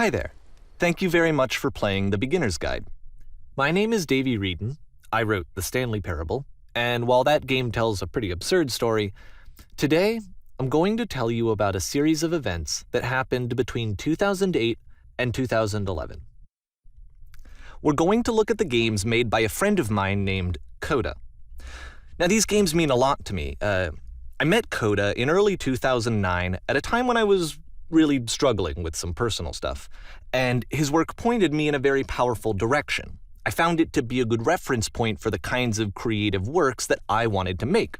Hi there. Thank you very much for playing the Beginner's Guide. My name is Davey Wreden. I wrote the Stanley Parable, and while that game tells a pretty absurd story, today I'm going to tell you about a series of events that happened between 2008 and 2011. We're going to look at the games made by a friend of mine named Coda. Now, these games mean a lot to me. I met Coda in early 2009 at a time when I was really struggling with some personal stuff, and his work pointed me in a very powerful direction. I found it to be a good reference point for the kinds of creative works that I wanted to make.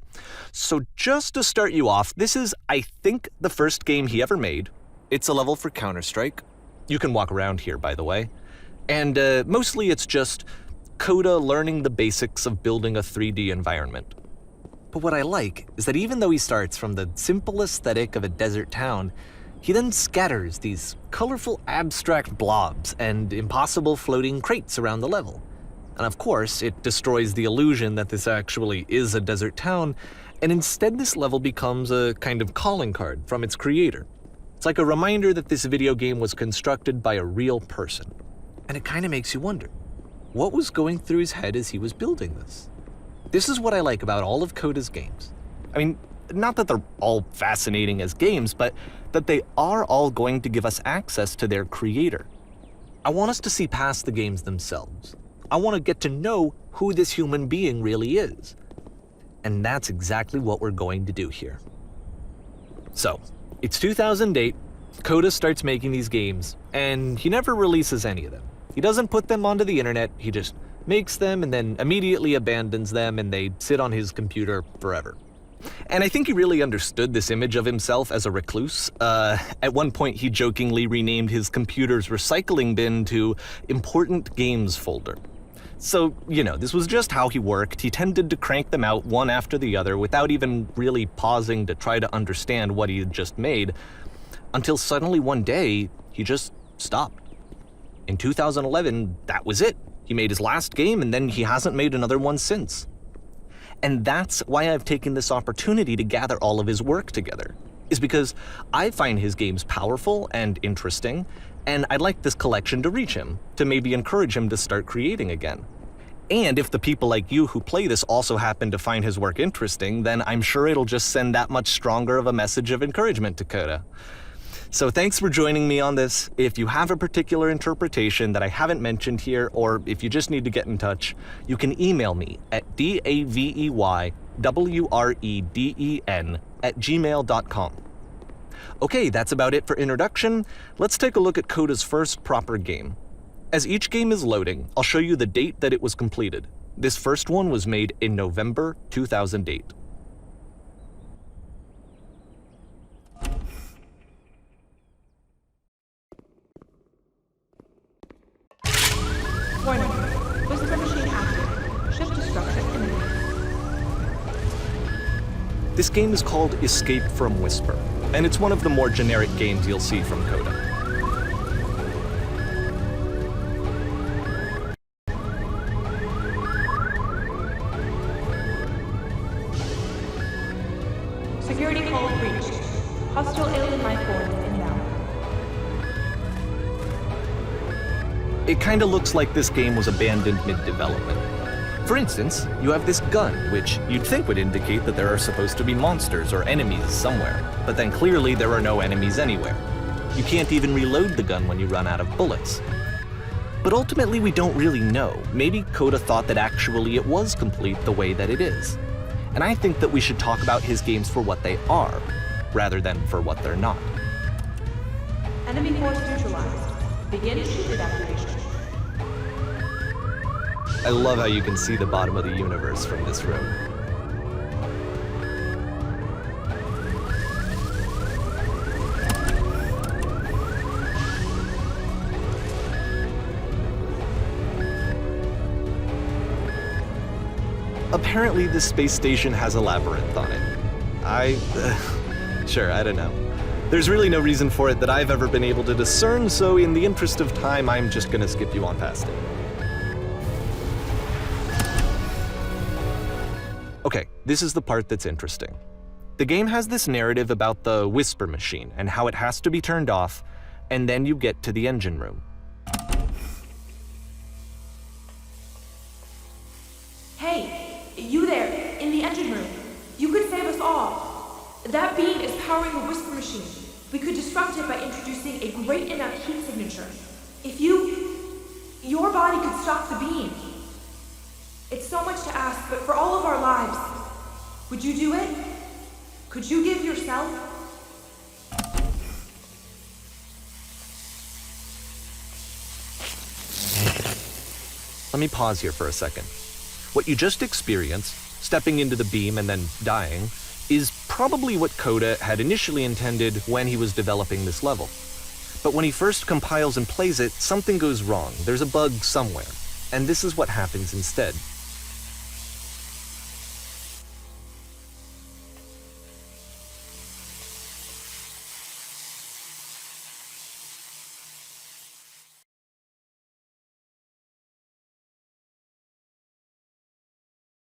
So just to start you off, this is, I think, the first game he ever made. It's a level for Counter-Strike. You can walk around here, by the way. And mostly it's just Coda learning the basics of building a 3D environment. But what I like is that even though he starts from the simple aesthetic of a desert town, he then scatters these colorful abstract blobs and impossible floating crates around the level. And of course, it destroys the illusion that this actually is a desert town, and instead this level becomes a kind of calling card from its creator. It's like a reminder that this video game was constructed by a real person. And it kind of makes you wonder, what was going through his head as he was building this? This is what I like about all of Coda's games. I mean, not that they're all fascinating as games, but that they are all going to give us access to their creator. I want us to see past the games themselves. I want to get to know who this human being really is. And that's exactly what we're going to do here. So, it's 2008, Coda starts making these games, and he never releases any of them. He doesn't put them onto the internet, he just makes them and then immediately abandons them, and they sit on his computer forever. And I think he really understood this image of himself as a recluse. At one point, he jokingly renamed his computer's recycling bin to Important Games Folder. So, you know, this was just how he worked. He tended to crank them out one after the other without even really pausing to try to understand what he had just made, until suddenly one day, he just stopped. In 2011, that was it. He made his last game, and then he hasn't made another one since. And that's why I've taken this opportunity to gather all of his work together, is because I find his games powerful and interesting, and I'd like this collection to reach him, to maybe encourage him to start creating again. And if the people like you who play this also happen to find his work interesting, then I'm sure it'll just send that much stronger of a message of encouragement to Coda. So thanks for joining me on this. If you have a particular interpretation that I haven't mentioned here, or if you just need to get in touch, you can email me at daveywreden@gmail.com. Okay, that's about it for introduction. Let's take a look at Coda's first proper game. As each game is loading, I'll show you the date that it was completed. This first one was made in November 2008. Warning. Whisper machine active. Shift to structure imminent. This game is called Escape from Whisper, and it's one of the more generic games you'll see from Coda. Security call breached. Hostile alien life form inbound. It kinda looks like this game was abandoned mid-development. For instance, you have this gun, which you'd think would indicate that there are supposed to be monsters or enemies somewhere, but then clearly there are no enemies anywhere. You can't even reload the gun when you run out of bullets. But ultimately we don't really know. Maybe Coda thought that actually it was complete the way that it is. And I think that we should talk about his games for what they are, rather than for what they're not. Enemy force neutralized. Begin ship evacuation. I love how you can see the bottom of the universe from this room. Apparently, this space station has a labyrinth on it. Sure, I don't know. There's really no reason for it that I've ever been able to discern, so in the interest of time, I'm just gonna skip you on past it. Okay, this is the part that's interesting. The game has this narrative about the whisper machine and how it has to be turned off, and then you get to the engine room. Hey, you there, in the engine room. You could save us all. That beam is powering the whisper machine. We could disrupt it by introducing a great enough heat signature. If your body could stop the beam. It's so much to ask, but for all of our lives, would you do it? Could you give yourself? Let me pause here for a second. What you just experienced, stepping into the beam and then dying, is probably what Coda had initially intended when he was developing this level. But when he first compiles and plays it, something goes wrong. There's a bug somewhere. And this is what happens instead.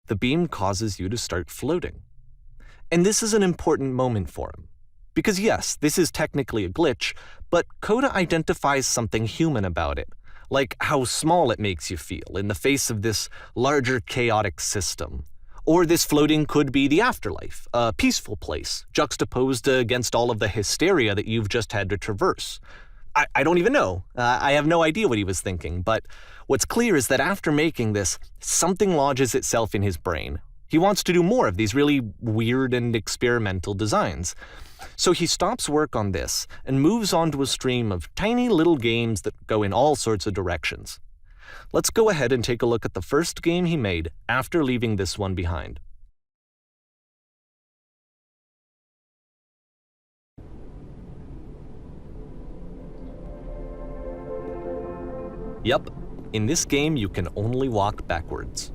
The beam causes you to start floating. And this is an important moment for him. Because yes, this is technically a glitch, but Coda identifies something human about it, like how small it makes you feel in the face of this larger chaotic system. Or this floating could be the afterlife, a peaceful place, juxtaposed against all of the hysteria that you've just had to traverse. I don't even know. I have no idea what he was thinking, but what's clear is that after making this, something lodges itself in his brain. He wants to do more of these really weird and experimental designs. So he stops work on this and moves on to a stream of tiny little games that go in all sorts of directions. Let's go ahead and take a look at the first game he made after leaving this one behind. Yep, in this game you can only walk backwards.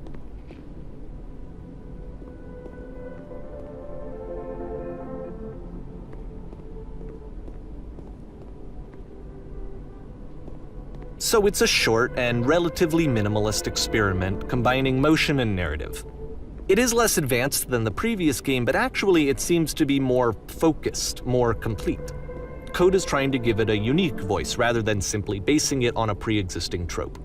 So it's a short and relatively minimalist experiment combining motion and narrative. It is less advanced than the previous game, but actually it seems to be more focused, more complete. Coda's trying to give it a unique voice rather than simply basing it on a pre-existing trope.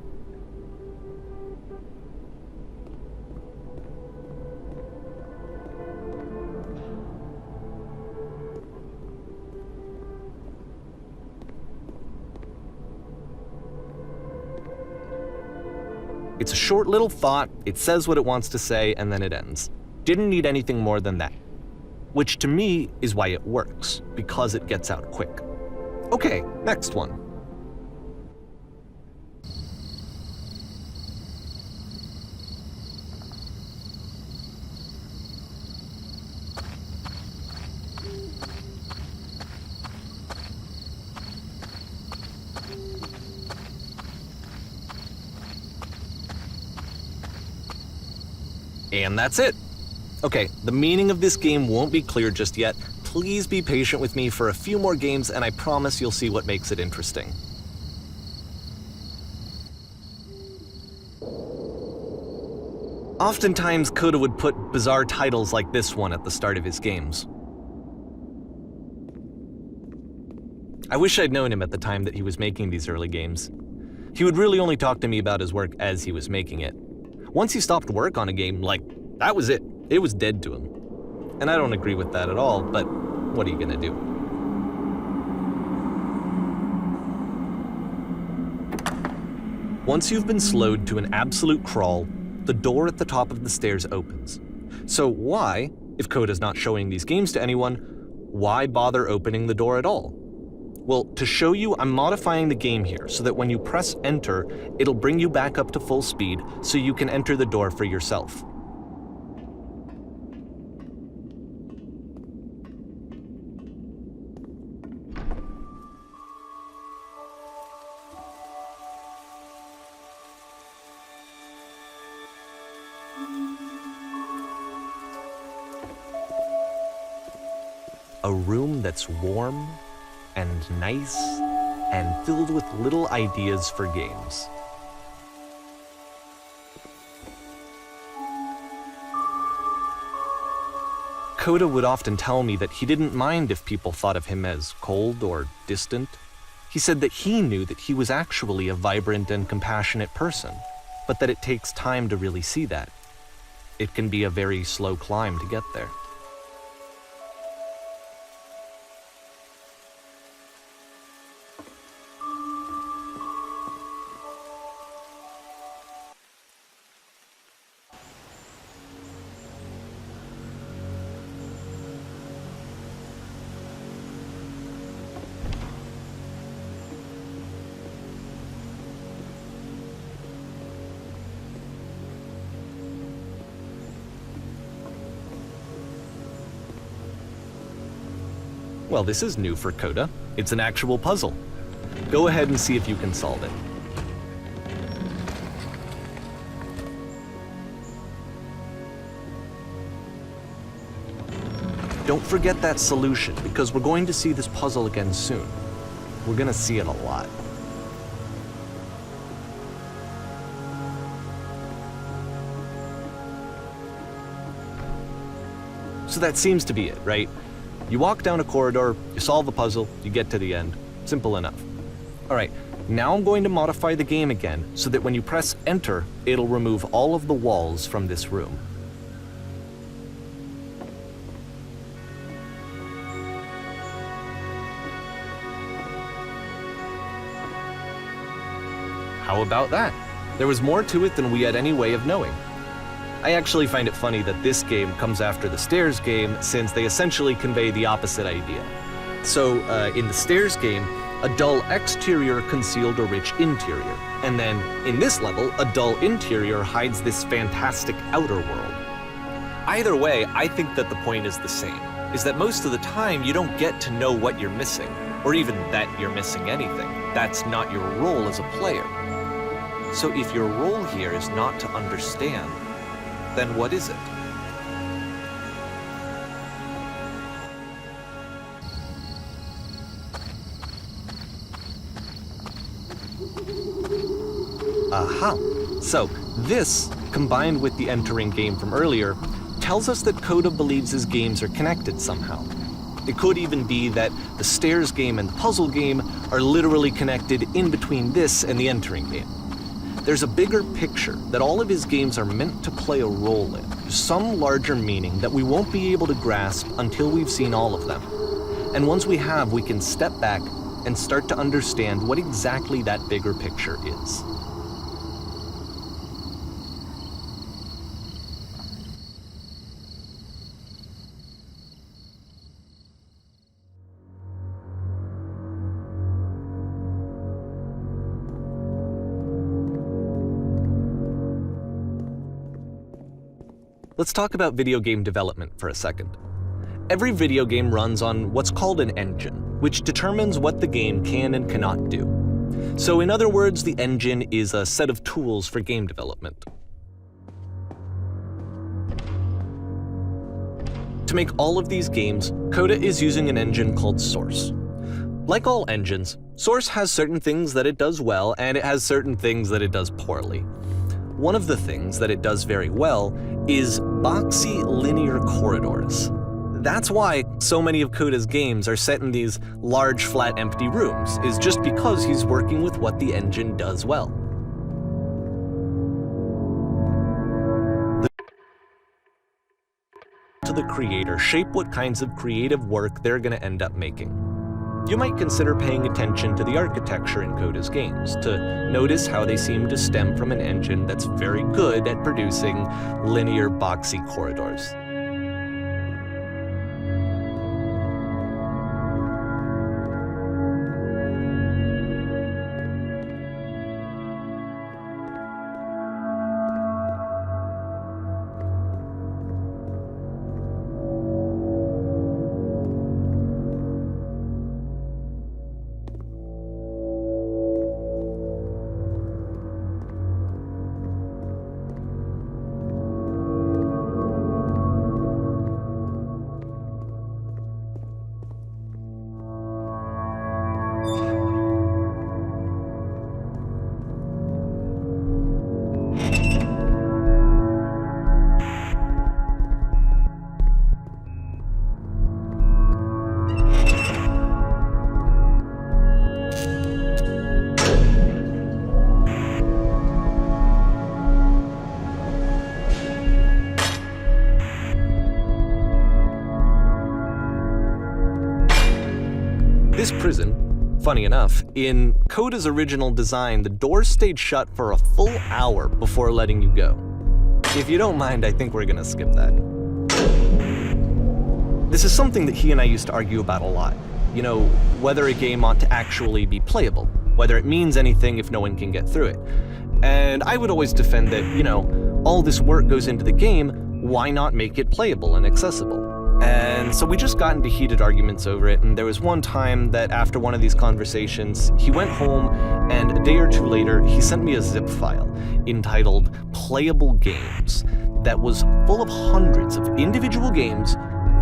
It's a short little thought, it says what it wants to say, and then it ends. Didn't need anything more than that. Which to me is why it works, because it gets out quick. Okay, next one. And that's it. Okay, the meaning of this game won't be clear just yet. Please be patient with me for a few more games, and I promise you'll see what makes it interesting. Oftentimes, Coda would put bizarre titles like this one at the start of his games. I wish I'd known him at the time that he was making these early games. He would really only talk to me about his work as he was making it. Once he stopped work on a game, that was it. It was dead to him. And I don't agree with that at all, but what are you gonna do? Once you've been slowed to an absolute crawl, the door at the top of the stairs opens. So why, if Coda's not showing these games to anyone, why bother opening the door at all? Well, to show you, I'm modifying the game here so that when you press enter, it'll bring you back up to full speed so you can enter the door for yourself. A room that's warm and nice and filled with little ideas for games. Coda would often tell me that he didn't mind if people thought of him as cold or distant. He said that he knew that he was actually a vibrant and compassionate person, but that it takes time to really see that. It can be a very slow climb to get there. Well, this is new for Coda. It's an actual puzzle. Go ahead and see if you can solve it. Don't forget that solution, because we're going to see this puzzle again soon. We're going to see it a lot. So that seems to be it, right? You walk down a corridor, you solve a puzzle, you get to the end. Simple enough. All right, now I'm going to modify the game again so that when you press enter, it'll remove all of the walls from this room. How about that? There was more to it than we had any way of knowing. I actually find it funny that this game comes after the Stairs game, since they essentially convey the opposite idea. So, in the Stairs game, a dull exterior concealed a rich interior. And then, in this level, a dull interior hides this fantastic outer world. Either way, I think that the point is the same, is that most of the time you don't get to know what you're missing, or even that you're missing anything. That's not your role as a player. So if your role here is not to understand, then what is it? Aha! So, this, combined with the entering game from earlier, tells us that Coda believes his games are connected somehow. It could even be that the Stairs game and the puzzle game are literally connected in between this and the entering game. There's a bigger picture that all of his games are meant to play a role in, some larger meaning that we won't be able to grasp until we've seen all of them. And once we have, we can step back and start to understand what exactly that bigger picture is. Let's talk about video game development for a second. Every video game runs on what's called an engine, which determines what the game can and cannot do. So in other words, the engine is a set of tools for game development. To make all of these games, Coda is using an engine called Source. Like all engines, Source has certain things that it does well, and it has certain things that it does poorly. One of the things that it does very well is boxy linear corridors. That's why so many of Coda's games are set in these large, flat, empty rooms, is just because he's working with what the engine does well. To the creator shape what kinds of creative work they're going to end up making. You might consider paying attention to the architecture in Coda's games, to notice how they seem to stem from an engine that's very good at producing linear, boxy corridors. This prison, funny enough, in Coda's original design, the doors stayed shut for a full hour before letting you go. If you don't mind, I think we're gonna skip that. This is something that he and I used to argue about a lot. You know, whether a game ought to actually be playable, whether it means anything if no one can get through it. And I would always defend that, you know, all this work goes into the game, why not make it playable and accessible? And so we just got into heated arguments over it, and there was one time that after one of these conversations, he went home, and a day or two later, he sent me a zip file entitled Playable Games that was full of hundreds of individual games,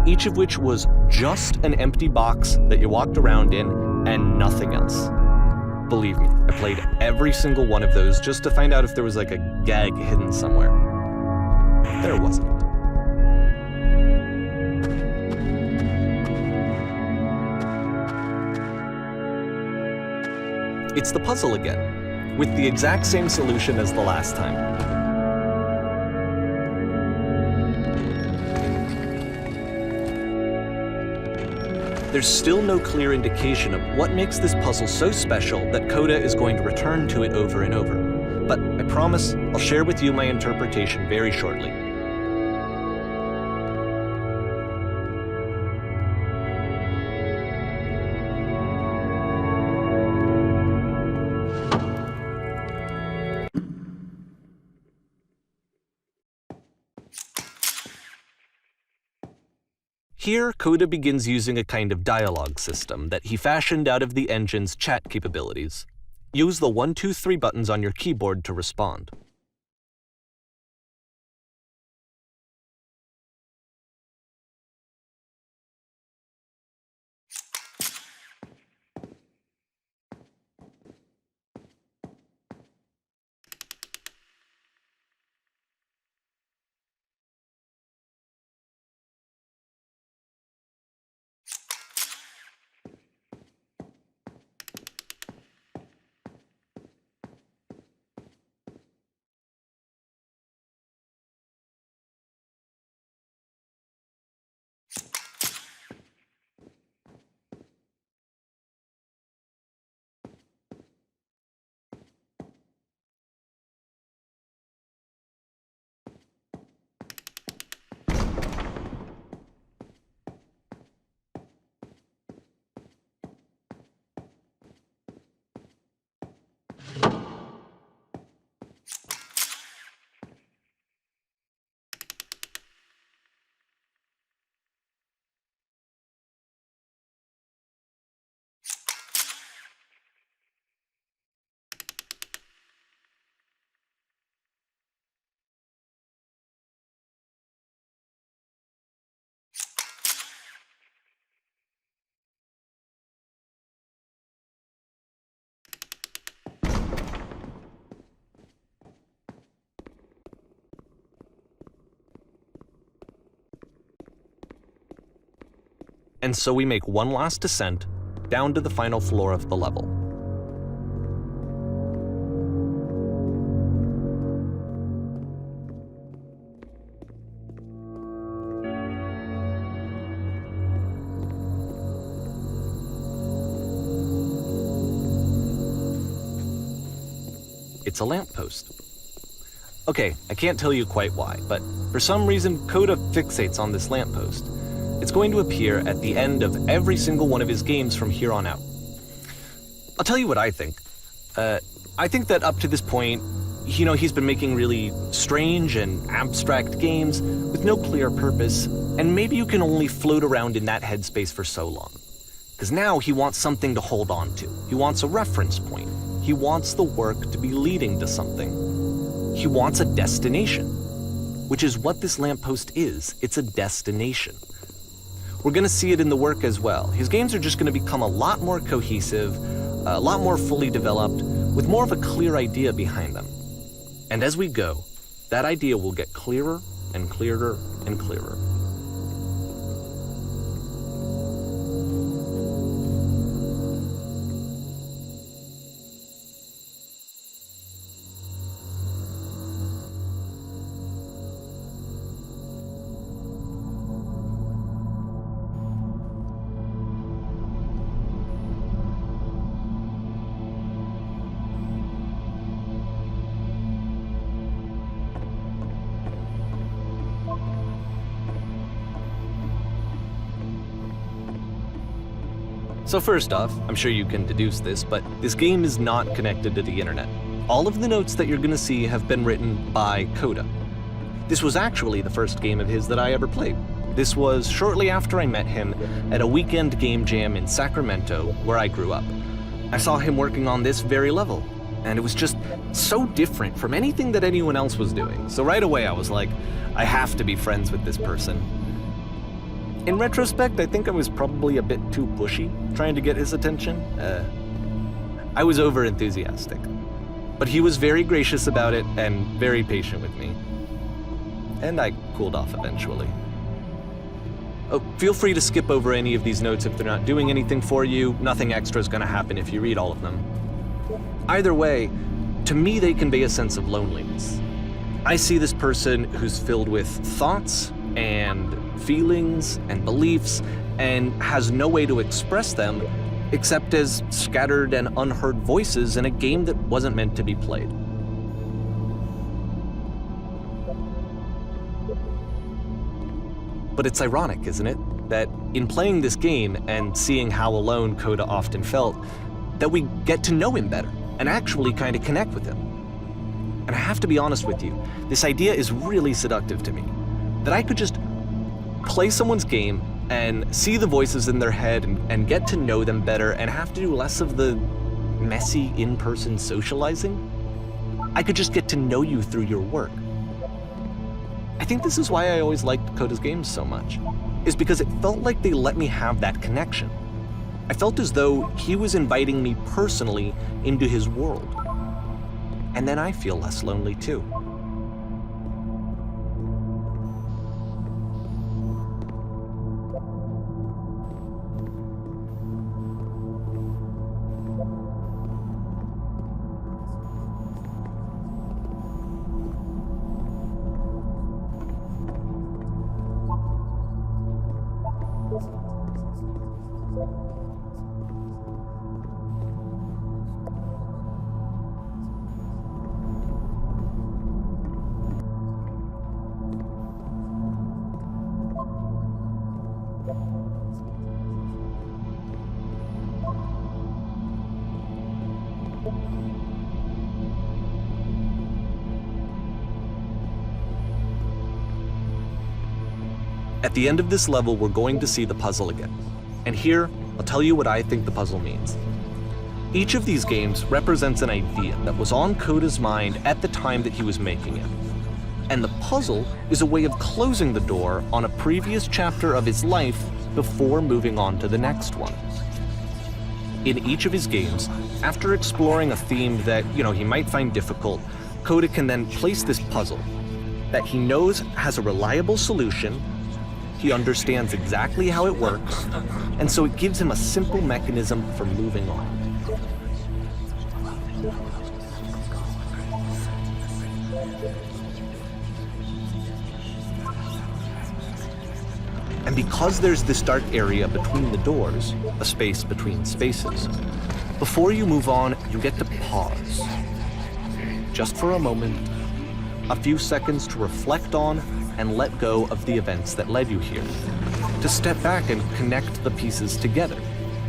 each of which was just an empty box that you walked around in and nothing else. Believe me, I played every single one of those just to find out if there was like a gag hidden somewhere. There wasn't. It's the puzzle again, with the exact same solution as the last time. There's still no clear indication of what makes this puzzle so special that Coda is going to return to it over and over. But I promise I'll share with you my interpretation very shortly. Here, Coda begins using a kind of dialogue system that he fashioned out of the engine's chat capabilities. Use the 1, 2, 3 buttons on your keyboard to respond. And so we make one last descent down to the final floor of the level. It's a lamppost. Okay, I can't tell you quite why, but for some reason Coda fixates on this lamppost. It's going to appear at the end of every single one of his games from here on out. I'll tell you what I think. I think that up to this point, you know, he's been making really strange and abstract games with no clear purpose, and maybe you can only float around in that headspace for so long. Because now he wants something to hold on to. He wants a reference point. He wants the work to be leading to something. He wants a destination, which is what this lamppost is. It's a destination. We're going to see it in the work as well. His games are just going to become a lot more cohesive, a lot more fully developed, with more of a clear idea behind them. And as we go, that idea will get clearer and clearer and clearer. So first off, I'm sure you can deduce this, but this game is not connected to the internet. All of the notes that you're gonna see have been written by Coda. This was actually the first game of his that I ever played. This was shortly after I met him at a weekend game jam in Sacramento, where I grew up. I saw him working on this very level, and it was just so different from anything that anyone else was doing. So right away I was like, I have to be friends with this person. In retrospect, I think I was probably a bit too pushy, trying to get his attention. I was over-enthusiastic. But he was very gracious about it and very patient with me. And I cooled off eventually. Oh, feel free to skip over any of these notes if they're not doing anything for you. Nothing extra is gonna happen if you read all of them. Either way, to me they convey a sense of loneliness. I see this person who's filled with thoughts and feelings and beliefs and has no way to express them except as scattered and unheard voices in a game that wasn't meant to be played. But it's ironic, isn't it, that in playing this game and seeing how alone Coda often felt, that we get to know him better and actually kind of connect with him. And I have to be honest with you, this idea is really seductive to me, that I could just play someone's game and see the voices in their head and get to know them better and have to do less of the messy in-person socializing. I could just get to know you through your work. I think this is why I always liked Coda's games so much, is because it felt like they let me have that connection. I felt as though he was inviting me personally into his world. And then I feel less lonely too. At the end of this level, we're going to see the puzzle again. And here, I'll tell you what I think the puzzle means. Each of these games represents an idea that was on Coda's mind at the time that he was making it. And the puzzle is a way of closing the door on a previous chapter of his life before moving on to the next one. In each of his games, after exploring a theme that, he might find difficult, Coda can then place this puzzle that he knows has a reliable solution. He understands exactly how it works, and so it gives him a simple mechanism for moving on. And because there's this dark area between the doors, a space between spaces, before you move on, you get to pause. Just for a moment, a few seconds to reflect on and let go of the events that led you here, to step back and connect the pieces together,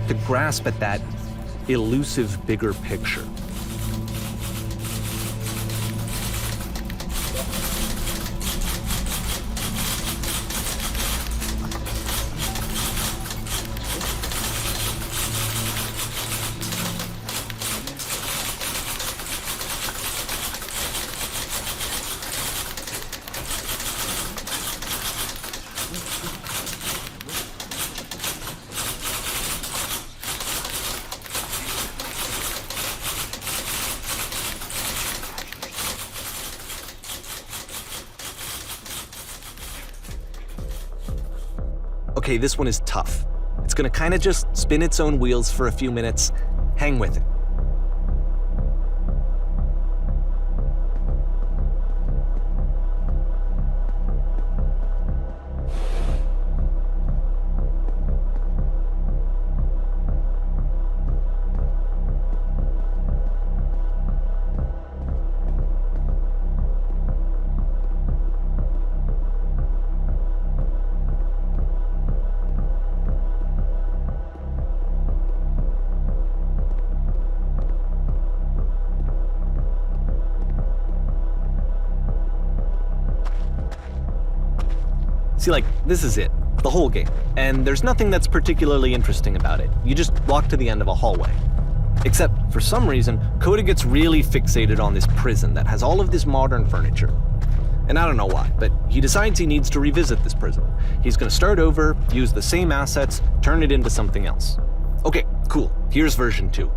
to grasp at that elusive bigger picture. Okay, this one is tough. It's gonna kind of just spin its own wheels for a few minutes. Hang with it. See, like, this is it. The whole game. And there's nothing that's particularly interesting about it. You just walk to the end of a hallway. Except, for some reason, Coda gets really fixated on this prison that has all of this modern furniture. And I don't know why, but he decides he needs to revisit this prison. He's gonna start over, use the same assets, turn it into something else. Okay, cool. Here's version 2.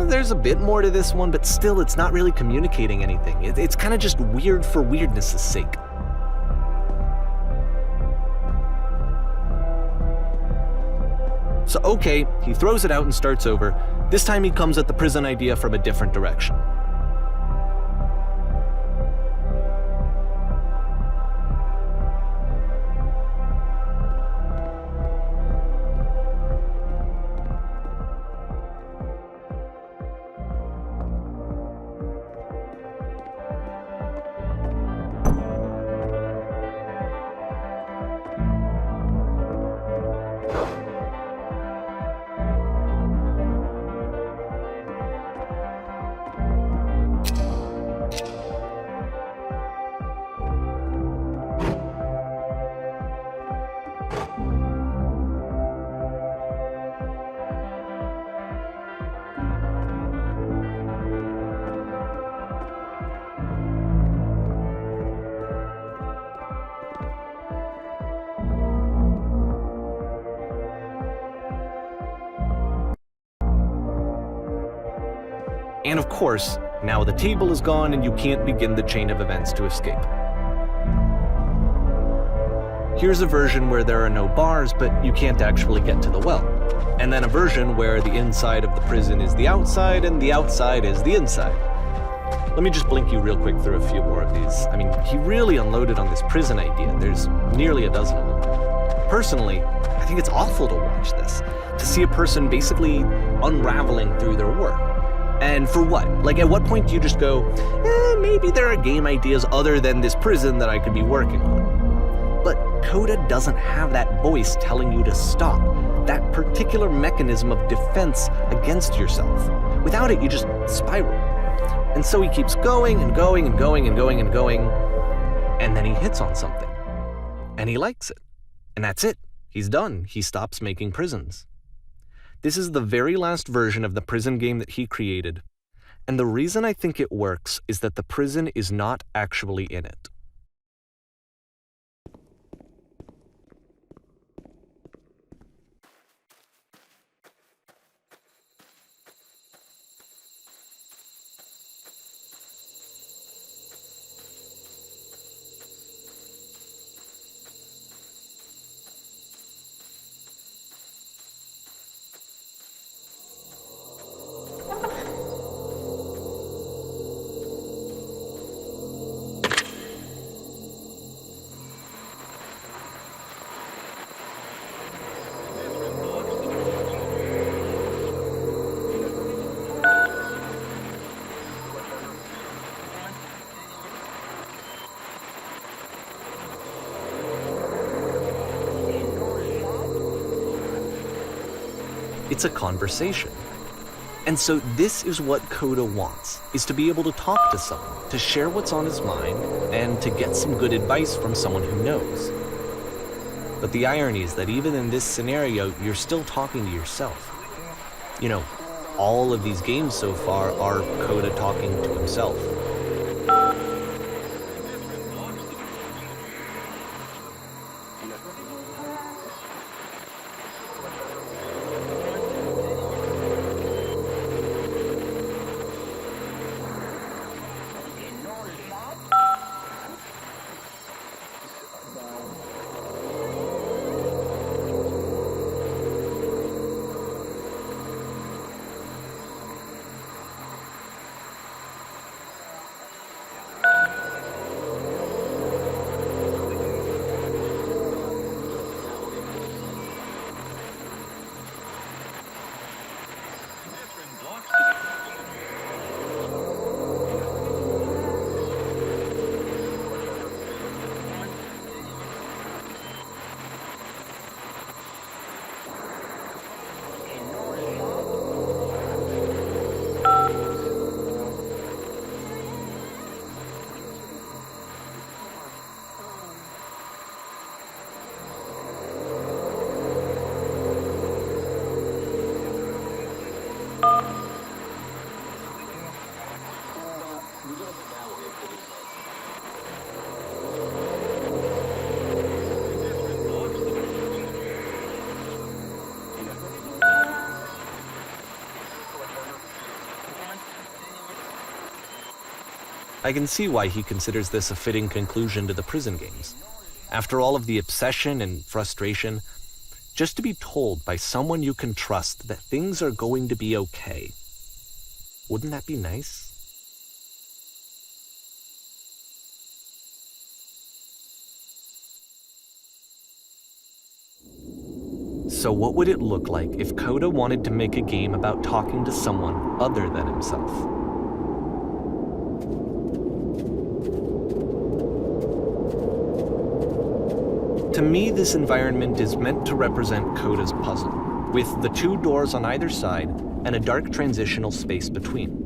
There's a bit more to this one, but still it's not really communicating anything. It's kind of just weird for weirdness' sake. So okay, he throws it out and starts over. This time he comes at the prison idea from a different direction. And of course, now the table is gone and you can't begin the chain of events to escape. Here's a version where there are no bars, but you can't actually get to the well. And then a version where the inside of the prison is the outside and the outside is the inside. Let me just blink you real quick through a few more of these. I mean, he really unloaded on this prison idea. There's nearly a dozen of them. Personally, I think it's awful to watch this, to see a person basically unraveling through their work. And for what? Like, at what point do you just go, maybe there are game ideas other than this prison that I could be working on? But Coda doesn't have that voice telling you to stop, that particular mechanism of defense against yourself. Without it, you just spiral. And so he keeps going and going and going and going and going, and then he hits on something. And he likes it. And that's it. He's done. He stops making prisons. This is the very last version of the prison game that he created, and the reason I think it works is that the prison is not actually in it. It's a conversation. And so this is what Coda wants, is to be able to talk to someone, to share what's on his mind, and to get some good advice from someone who knows. But the irony is that even in this scenario, you're still talking to yourself. You know, all of these games so far are Coda talking to himself. I can see why he considers this a fitting conclusion to the prison games. After all of the obsession and frustration, just to be told by someone you can trust that things are going to be okay. Wouldn't that be nice? So what would it look like if Coda wanted to make a game about talking to someone other than himself? To me, this environment is meant to represent Coda's puzzle, with the two doors on either side and a dark transitional space between.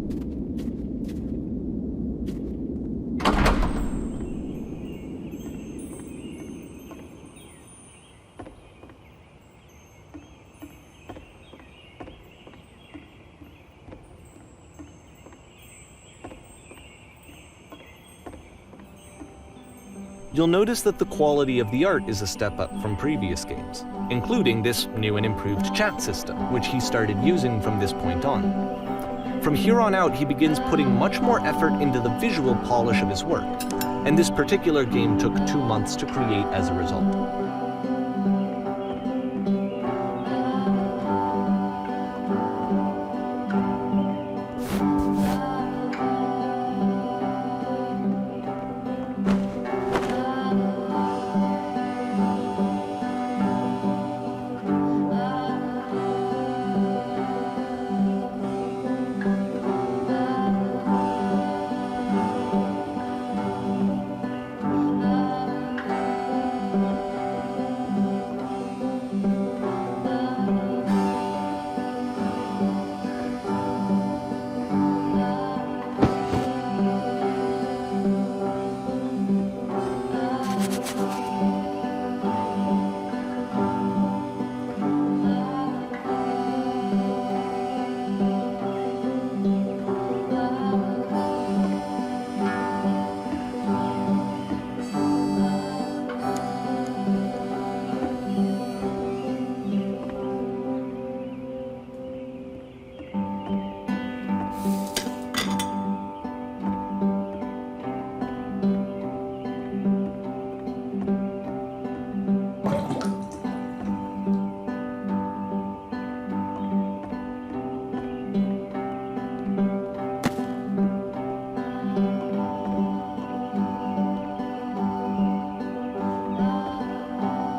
You'll notice that the quality of the art is a step up from previous games, including this new and improved chat system, which he started using from this point on. From here on out, he begins putting much more effort into the visual polish of his work, and this particular game took 2 months to create as a result.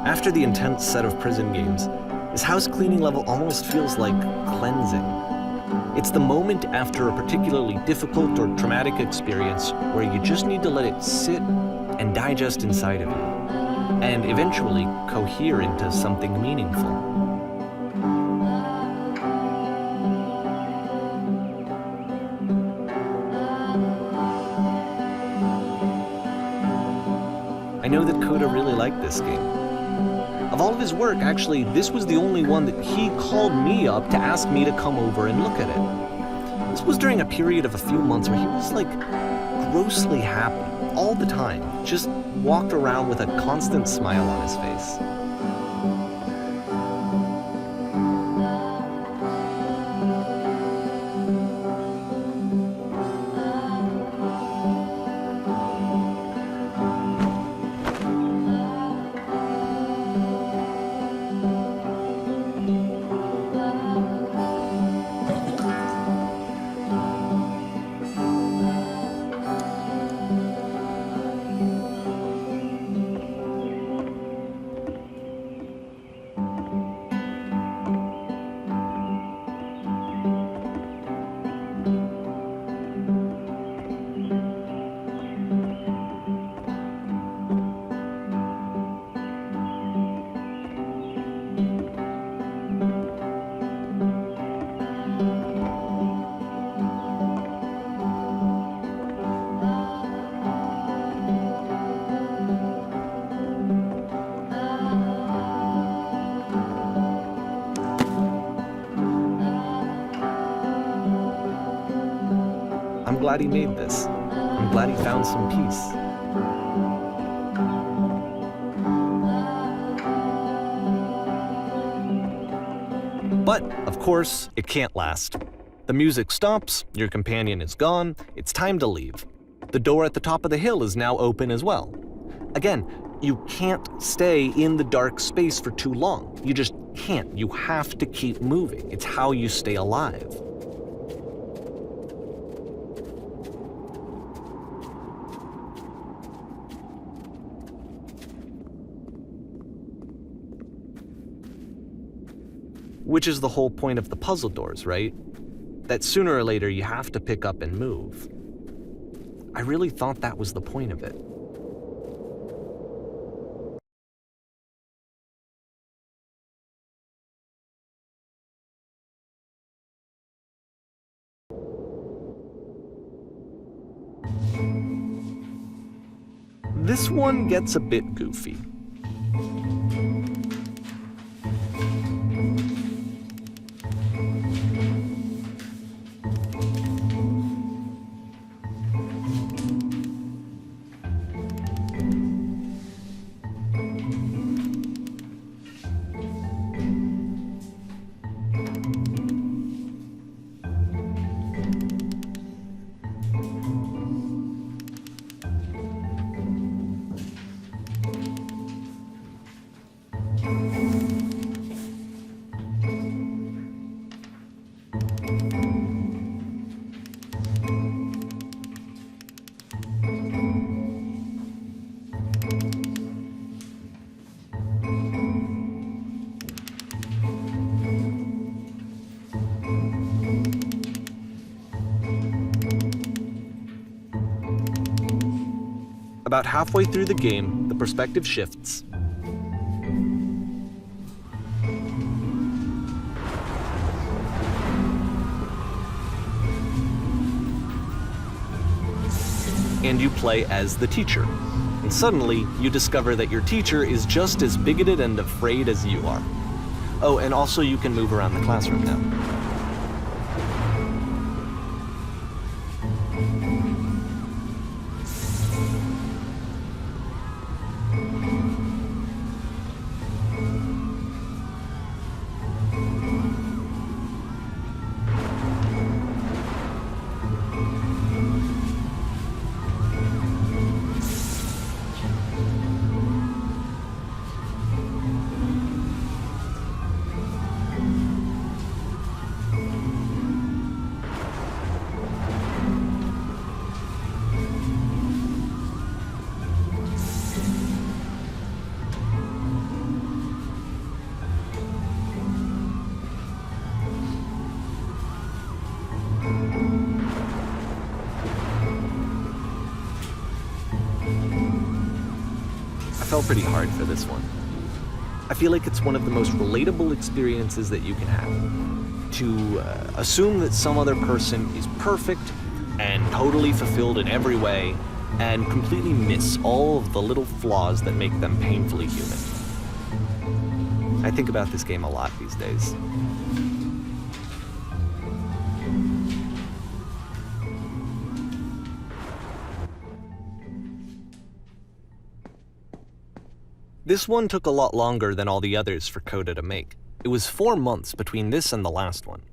After the intense set of prison games, this house cleaning level almost feels like cleansing. It's the moment after a particularly difficult or traumatic experience where you just need to let it sit and digest inside of you, and eventually cohere into something meaningful. I know that Coda really liked this game. Of all of his work, actually, this was the only one that he called me up to ask me to come over and look at it. This was during a period of a few months where he was like grossly happy all the time, just walked around with a constant smile on his face. I'm glad he made this. I'm glad he found some peace. But, of course, it can't last. The music stops, your companion is gone, it's time to leave. The door at the top of the hill is now open as well. Again, you can't stay in the dark space for too long. You just can't. You have to keep moving. It's how you stay alive. Which is the whole point of the puzzle doors, right? That sooner or later you have to pick up and move. I really thought that was the point of it. This one gets a bit goofy. About halfway through the game, the perspective shifts. And you play as the teacher. And suddenly, you discover that your teacher is just as bigoted and afraid as you are. Oh, and also you can move around the classroom now. I fell pretty hard for this one. I feel like it's one of the most relatable experiences that you can have. To assume that some other person is perfect and totally fulfilled in every way, and completely miss all of the little flaws that make them painfully human. I think about this game a lot these days. This one took a lot longer than all the others for Coda to make. It was 4 months between this and the last one.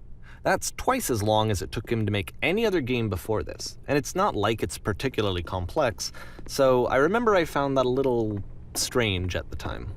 That's twice as long as it took him to make any other game before this, and it's not like it's particularly complex, so I remember I found that a little strange at the time.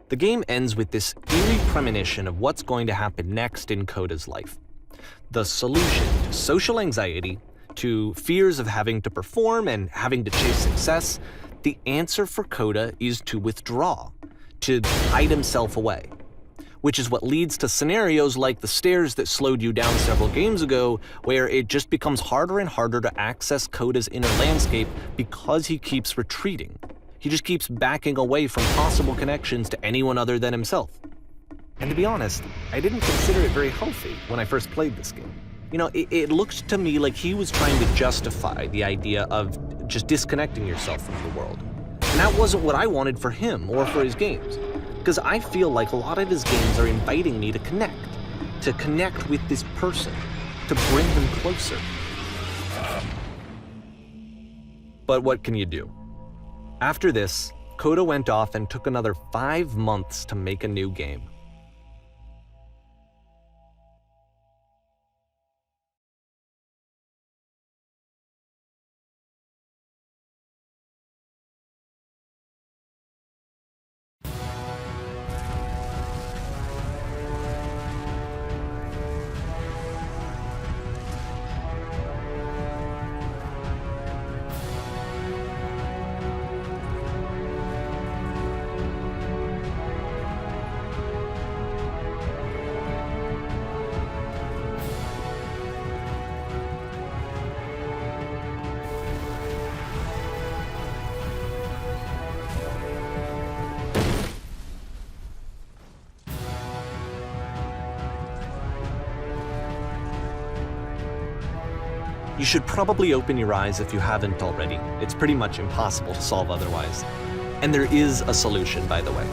The game ends with this eerie premonition of what's going to happen next in Coda's life. The solution to social anxiety, to fears of having to perform and having to chase success, the answer for Coda is to withdraw, to hide himself away. Which is what leads to scenarios like the stairs that slowed you down several games ago, where it just becomes harder and harder to access Coda's inner landscape because he keeps retreating. He just keeps backing away from possible connections to anyone other than himself. And to be honest, I didn't consider it very healthy when I first played this game. You know, it looked to me like he was trying to justify the idea of just disconnecting yourself from the world. And that wasn't what I wanted for him or for his games. Because I feel like a lot of his games are inviting me to connect with this person, to bring them closer. But what can you do? After this, Coda went off and took another 5 months to make a new game. You should probably open your eyes if you haven't already. It's pretty much impossible to solve otherwise. And there is a solution, by the way.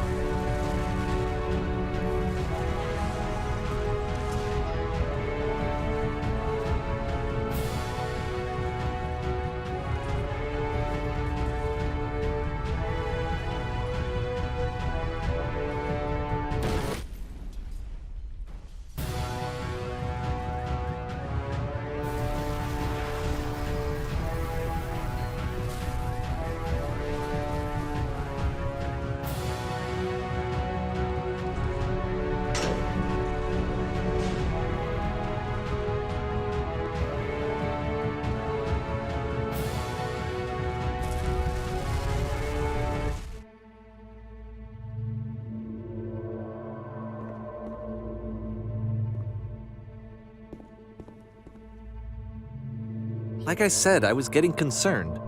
like I said, I was getting concerned.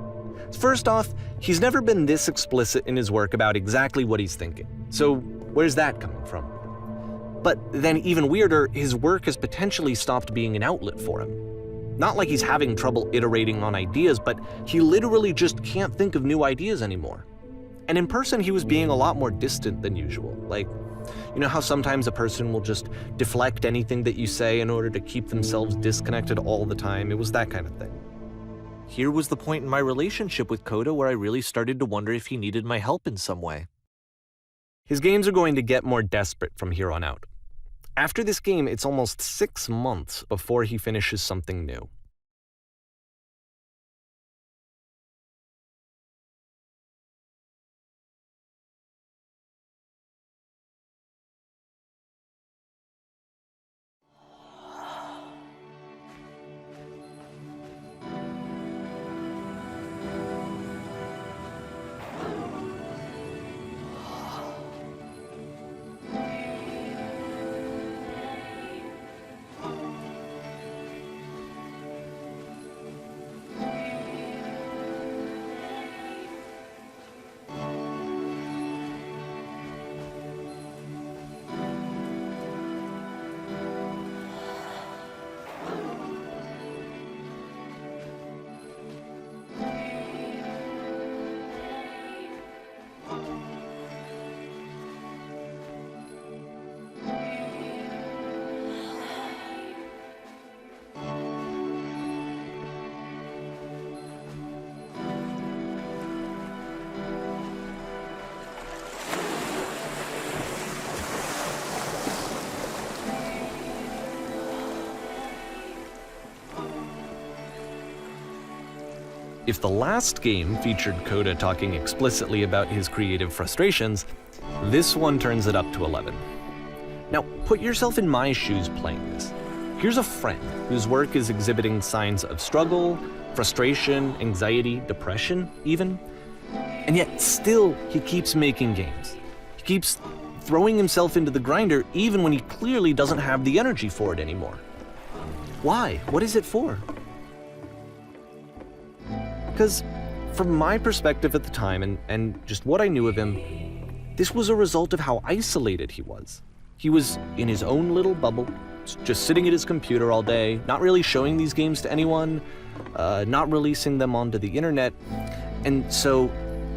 First off, he's never been this explicit in his work about exactly what he's thinking. So where's that coming from? But then even weirder, his work has potentially stopped being an outlet for him. Not like he's having trouble iterating on ideas, but he literally just can't think of new ideas anymore. And in person, he was being a lot more distant than usual. Like, you know how sometimes a person will just deflect anything that you say in order to keep themselves disconnected all the time? It was that kind of thing. Here was the point in my relationship with Coda where I really started to wonder if he needed my help in some way. His games are going to get more desperate from here on out. After this game, it's almost 6 months before he finishes something new. If the last game featured Coda talking explicitly about his creative frustrations, this one turns it up to 11. Now, put yourself in my shoes playing this. Here's a friend whose work is exhibiting signs of struggle, frustration, anxiety, depression even, and yet still he keeps making games. He keeps throwing himself into the grinder even when he clearly doesn't have the energy for it anymore. Why? What is it for? Because from my perspective at the time and just what I knew of him, this was a result of how isolated he was. He was in his own little bubble, just sitting at his computer all day, not really showing these games to anyone, not releasing them onto the internet, and so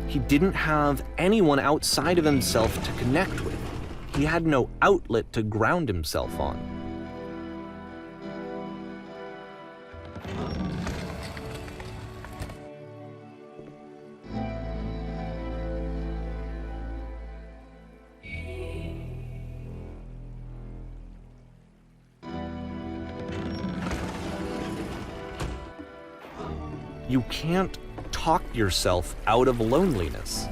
he didn't have anyone outside of himself to connect with. He had no outlet to ground himself on. You can't talk yourself out of loneliness.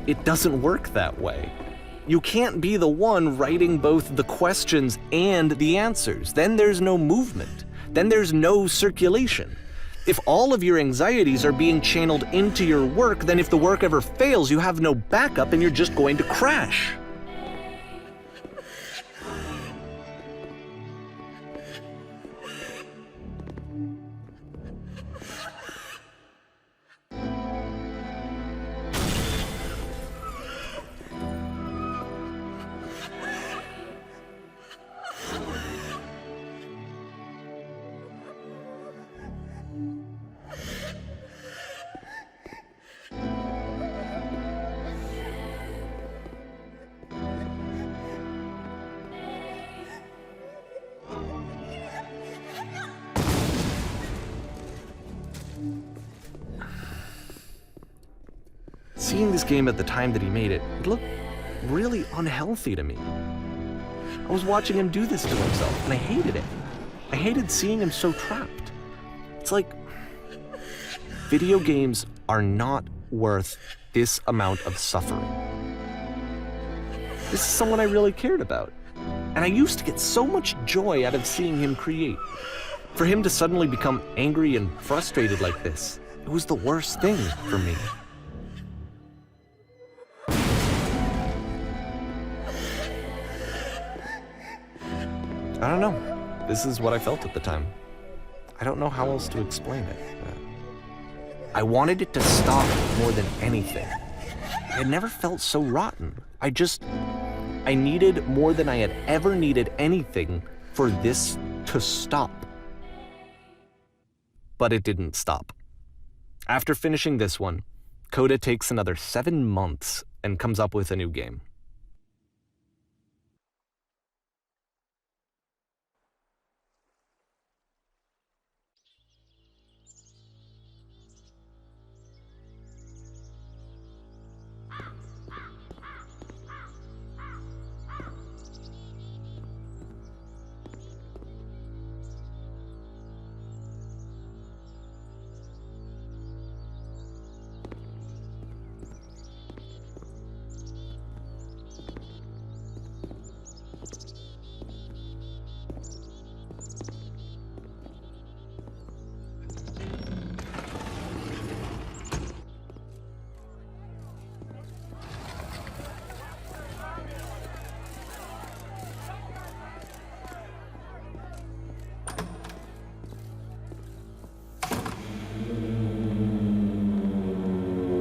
It doesn't work that way. You can't be the one writing both the questions and the answers. Then there's no movement. Then there's no circulation. If all of your anxieties are being channeled into your work, then if the work ever fails, you have no backup and you're just going to crash. Seeing this game at the time that he made it, it looked really unhealthy to me. I was watching him do this to himself, and I hated it. I hated seeing him so trapped. It's like, video games are not worth this amount of suffering. This is someone I really cared about, and I used to get so much joy out of seeing him create. For him to suddenly become angry and frustrated like this, it was the worst thing for me. I don't know. This is what I felt at the time. I don't know how else to explain it. I wanted it to stop more than anything. I had never felt so rotten. I needed more than I had ever needed anything for this to stop. But it didn't stop. After finishing this one, Coda takes another 7 months and comes up with a new game.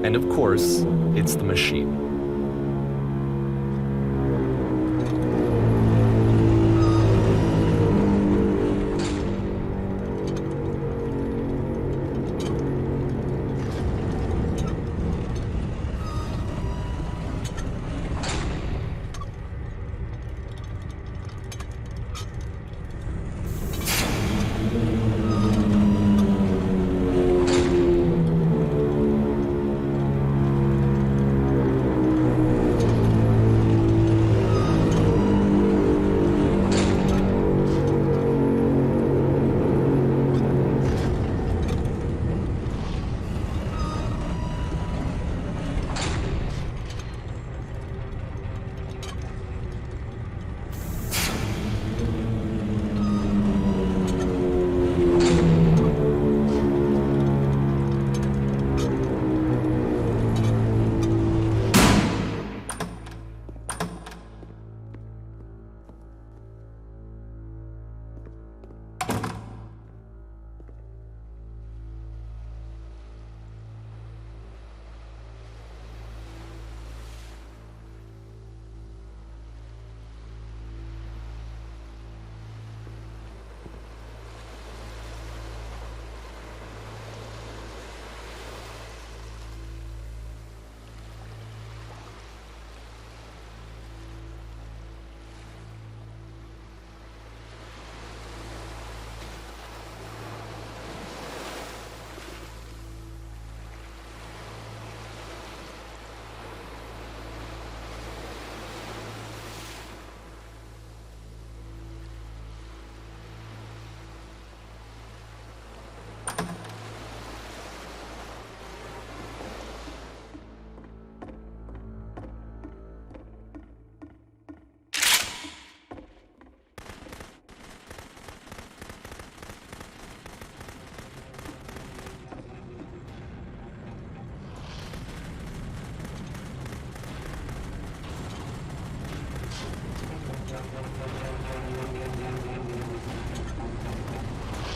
And of course, it's the machine.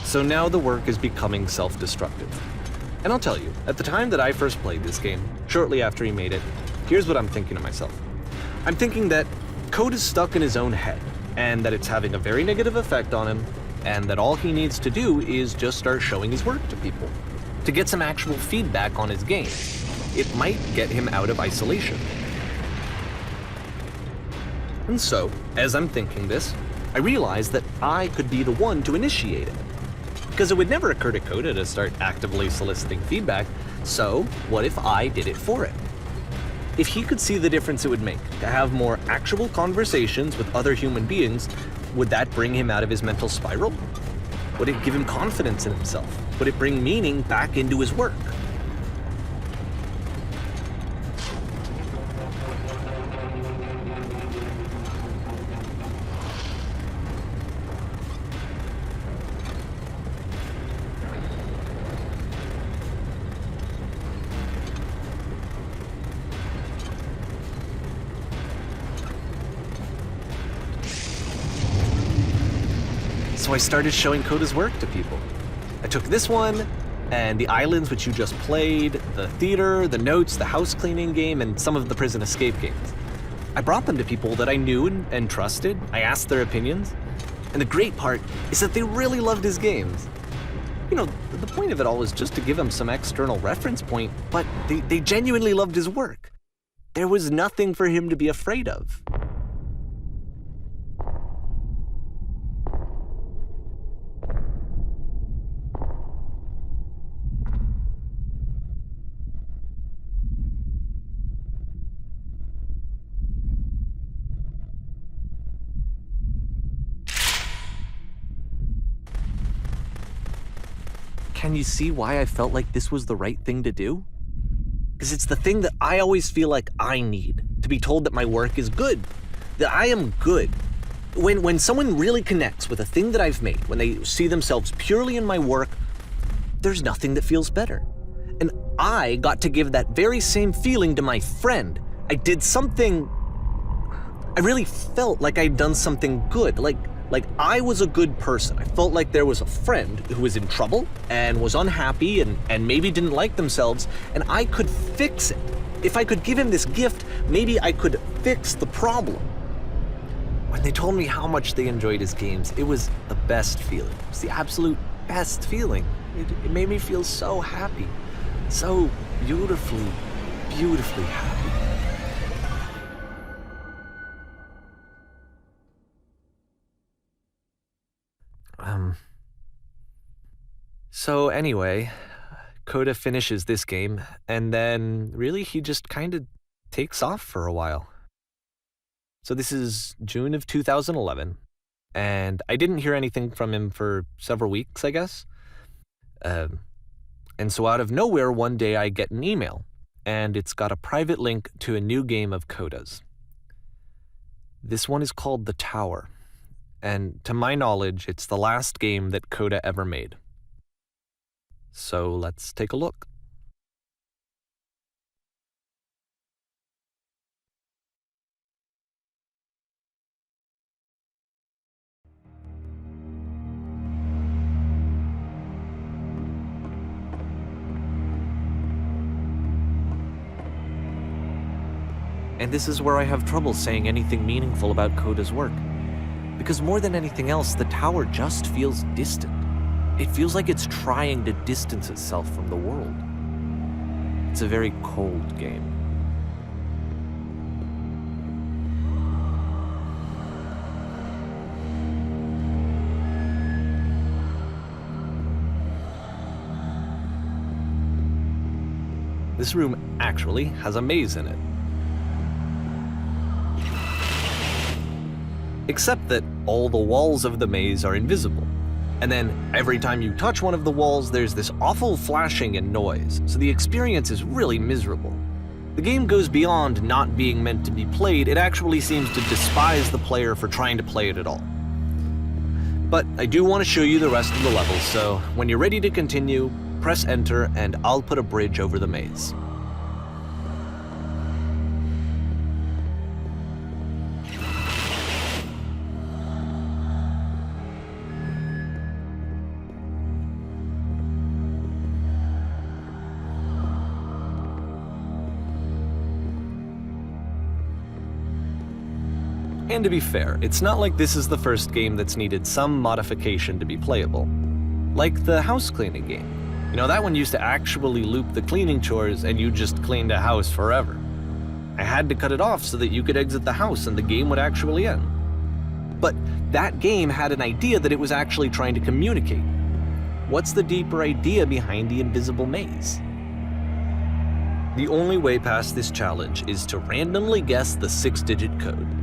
So now the work is becoming self-destructive. And I'll tell you, at the time that I first played this game, shortly after he made it, here's what I'm thinking to myself. I'm thinking that Code is stuck in his own head, and that it's having a very negative effect on him, and that all he needs to do is just start showing his work to people, to get some actual feedback on his game. It might get him out of isolation. And so, as I'm thinking this, I realize that I could be the one to initiate it. Because it would never occur to Coda to start actively soliciting feedback, so what if I did it for him? If he could see the difference it would make to have more actual conversations with other human beings, would that bring him out of his mental spiral? Would it give him confidence in himself? Would it bring meaning back into his work? So I started showing Coda's work to people. took this one, and the islands which you just played, the theater, the notes, the house cleaning game, and some of the prison escape games. I brought them to people that I knew and trusted. I asked their opinions. And the great part is that they really loved his games. You know, the point of it all was just to give him some external reference point, but they genuinely loved his work. There was nothing for him to be afraid of. Can you see why I felt like this was the right thing to do? Because it's the thing that I always feel like I need, to be told that my work is good, that I am good. When someone really connects with a thing that I've made, when they see themselves purely in my work, there's nothing that feels better. And I got to give that very same feeling to my friend. I did something, I really felt like I'd done something good, like I was a good person. I felt like there was a friend who was in trouble and was unhappy and maybe didn't like themselves, and I could fix it. If I could give him this gift, maybe I could fix the problem. When they told me how much they enjoyed his games, it was the best feeling. It was the absolute best feeling. It made me feel so happy, so beautifully, beautifully happy. So anyway, Coda finishes this game, and then really he just kind of takes off for a while. So this is June of 2011, and I didn't hear anything from him for several weeks, I guess. And so out of nowhere, one day I get an email, and it's got a private link to a new game of Coda's. This one is called The Tower, and to my knowledge, it's the last game that Coda ever made. So let's take a look. And this is where I have trouble saying anything meaningful about Coda's work. Because more than anything else, The Tower just feels distant. It feels like it's trying to distance itself from the world. It's a very cold game. This room actually has a maze in it. Except that all the walls of the maze are invisible. And then every time you touch one of the walls, there's this awful flashing and noise, so the experience is really miserable. The game goes beyond not being meant to be played, it actually seems to despise the player for trying to play it at all. But I do want to show you the rest of the levels, so when you're ready to continue, press enter and I'll put a bridge over the maze. And to be fair, it's not like this is the first game that's needed some modification to be playable. Like the house cleaning game. You know, that one used to actually loop the cleaning chores and you just cleaned a house forever. I had to cut it off so that you could exit the house and the game would actually end. But that game had an idea that it was actually trying to communicate. What's the deeper idea behind the invisible maze? The only way past this challenge is to randomly guess the 6-digit code.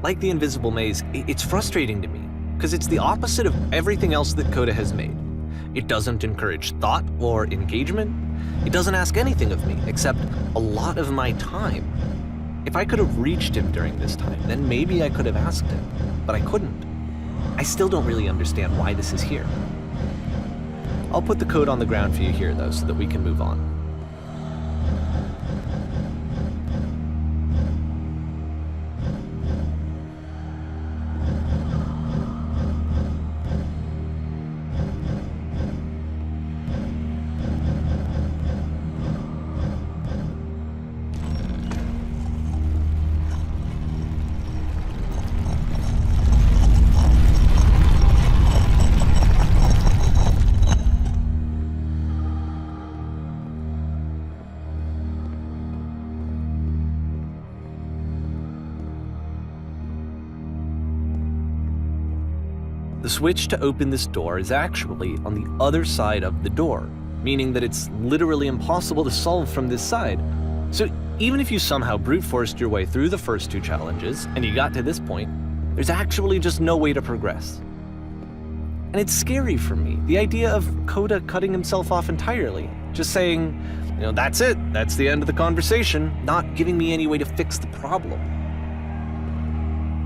Like the invisible maze, it's frustrating to me, because it's the opposite of everything else that Coda has made. It doesn't encourage thought or engagement. It doesn't ask anything of me, except a lot of my time. If I could have reached him during this time, then maybe I could have asked him, but I couldn't. I still don't really understand why this is here. I'll put the code on the ground for you here, though, so that we can move on. The switch to open this door is actually on the other side of the door, meaning that it's literally impossible to solve from this side. So even if you somehow brute forced your way through the first 2 challenges and you got to this point, there's actually just no way to progress. And it's scary for me, the idea of Coda cutting himself off entirely, just saying, that's it, that's the end of the conversation, not giving me any way to fix the problem.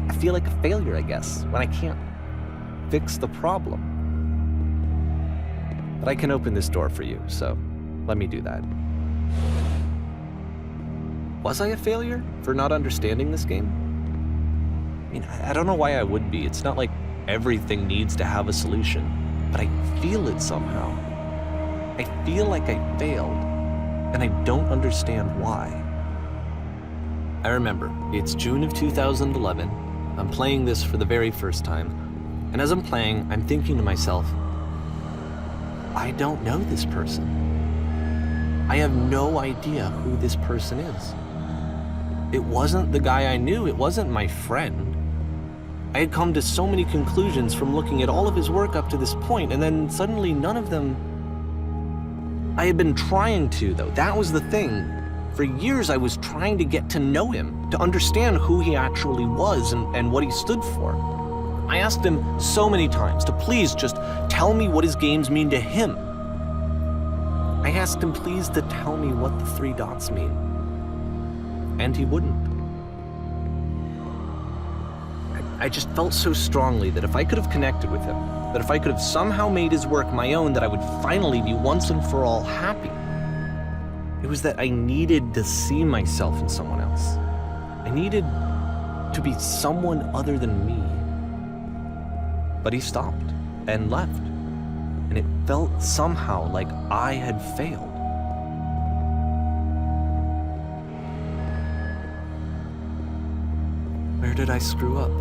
I feel like a failure, I guess, when I can't fix the problem. But I can open this door for you, so let me do that. Was I a failure for not understanding this game? I mean, I don't know why I would be. It's not like everything needs to have a solution, but I feel it somehow. I feel like I failed, and I don't understand why. I remember, it's June of 2011. I'm playing this for the very first time, and as I'm playing, I'm thinking to myself, I don't know this person. I have no idea who this person is. It wasn't the guy I knew, it wasn't my friend. I had come to so many conclusions from looking at all of his work up to this point, and then suddenly none of them... I had been trying to, though. That was the thing. For years I was trying to get to know him, to understand who he actually was and what he stood for. I asked him so many times to please just tell me what his games mean to him. I asked him please to tell me what the 3 dots mean. And he wouldn't. I just felt so strongly that if I could have connected with him, that if I could have somehow made his work my own, that I would finally be once and for all happy. It was that I needed to see myself in someone else. I needed to be someone other than me. But he stopped and left, and it felt somehow like I had failed. Where did I screw up?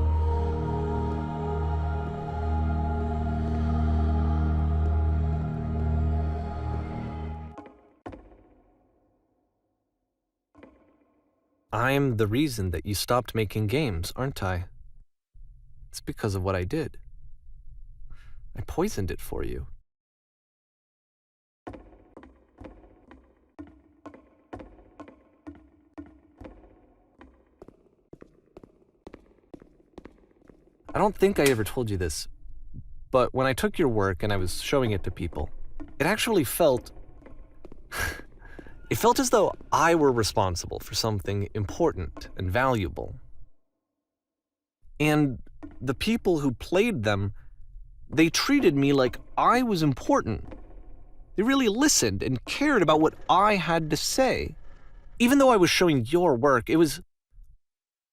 I'm the reason that you stopped making games, aren't I? It's because of what I did. I poisoned it for you. I don't think I ever told you this, but when I took your work and I was showing it to people, it actually felt... It felt as though I were responsible for something important and valuable. And the people who played them, they treated me like I was important. They really listened and cared about what I had to say. Even though I was showing your work,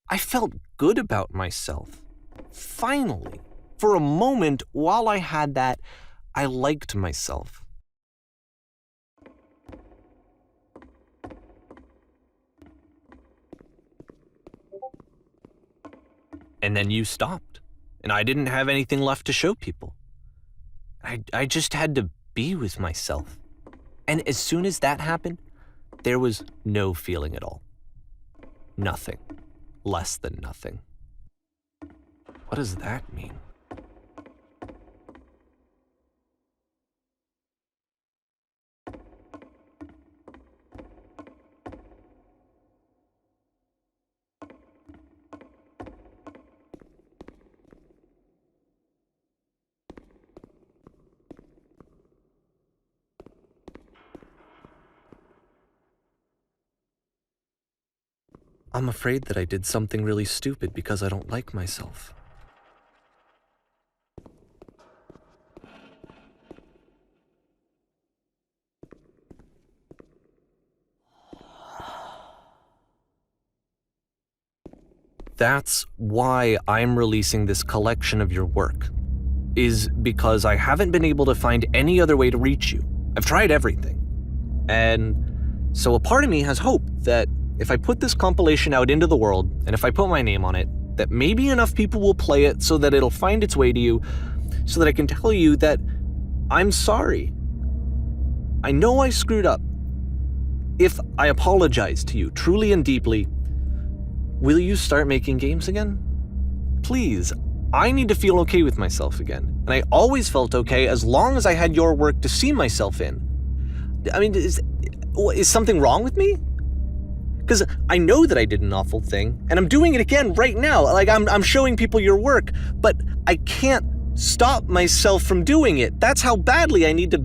I felt good about myself. Finally, for a moment, while I had that, I liked myself. And then you stopped, and I didn't have anything left to show people. I just had to be with myself. And as soon as that happened, there was no feeling at all. Nothing. Less than nothing. What does that mean? I'm afraid that I did something really stupid because I don't like myself. That's why I'm releasing this collection of your work, is because I haven't been able to find any other way to reach you. I've tried everything. And so a part of me has hope that if I put this compilation out into the world, and if I put my name on it, that maybe enough people will play it so that it'll find its way to you, so that I can tell you that I'm sorry. I know I screwed up. If I apologize to you truly and deeply, will you start making games again? Please, I need to feel okay with myself again, and I always felt okay as long as I had your work to see myself in. I mean, is something wrong with me? Because I know that I did an awful thing, and I'm doing it again right now. Like, I'm showing people your work, but I can't stop myself from doing it. That's how badly I need to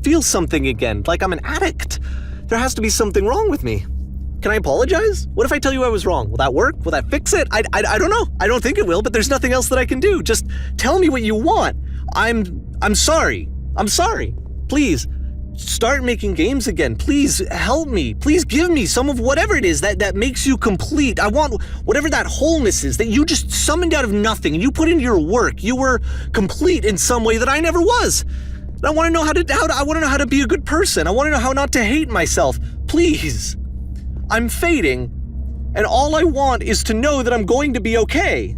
feel something again, like I'm an addict. There has to be something wrong with me. Can I apologize? What if I tell you I was wrong? Will that work? Will that fix it? I don't know. I don't think it will, but there's nothing else that I can do. Just tell me what you want. I'm sorry. I'm sorry. Please, start making games again. Please help me. Please give me some of whatever it is that makes you complete. I want whatever that wholeness is that you just summoned out of nothing and you put into your work. You were complete in some way that I never was. And I want to know how to be a good person. I want to know how not to hate myself. Please. I'm fading, and all I want is to know that I'm going to be okay.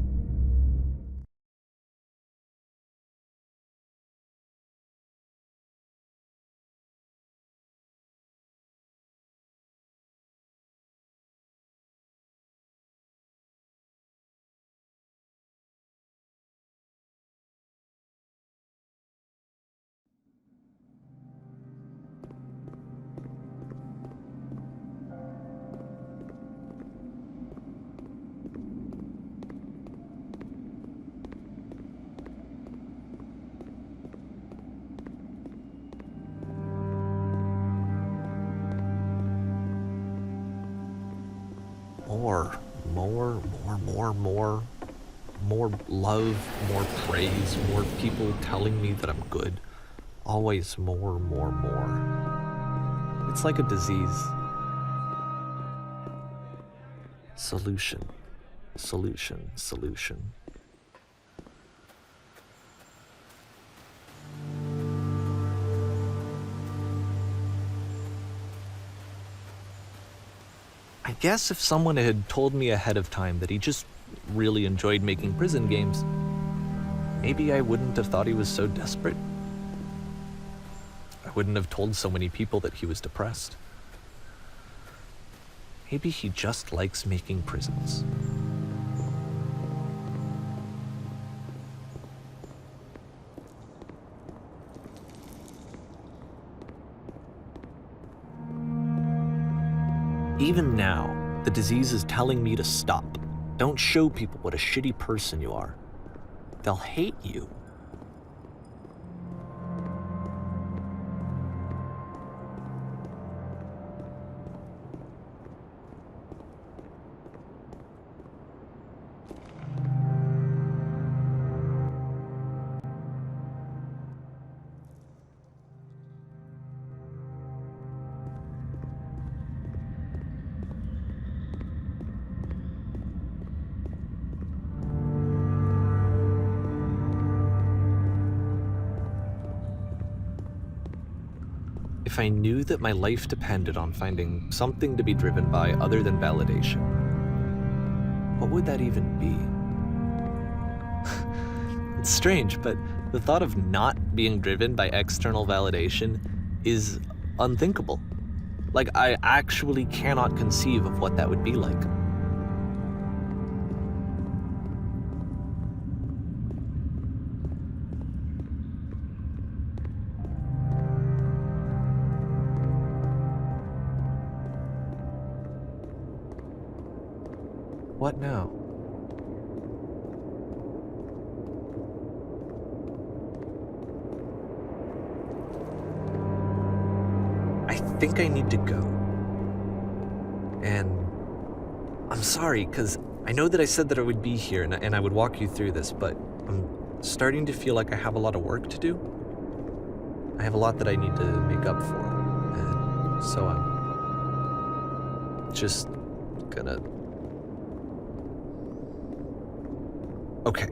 More love, more praise, more people telling me that I'm good. Always more. It's like a disease. Solution. I guess if someone had told me ahead of time that he just really enjoyed making prison games, maybe I wouldn't have thought he was so desperate. I wouldn't have told so many people that he was depressed. Maybe he just likes making prisons. Even now, the disease is telling me to stop. Don't show people what a shitty person you are. They'll hate you. If I knew that my life depended on finding something to be driven by other than validation, what would that even be? It's strange, but the thought of not being driven by external validation is unthinkable. Like, I actually cannot conceive of what that would be like. What now? I think I need to go. And I'm sorry, because I know that I said that I would be here and I would walk you through this, but I'm starting to feel like I have a lot of work to do. I have a lot that I need to make up for. And so I'm just gonna... Okay.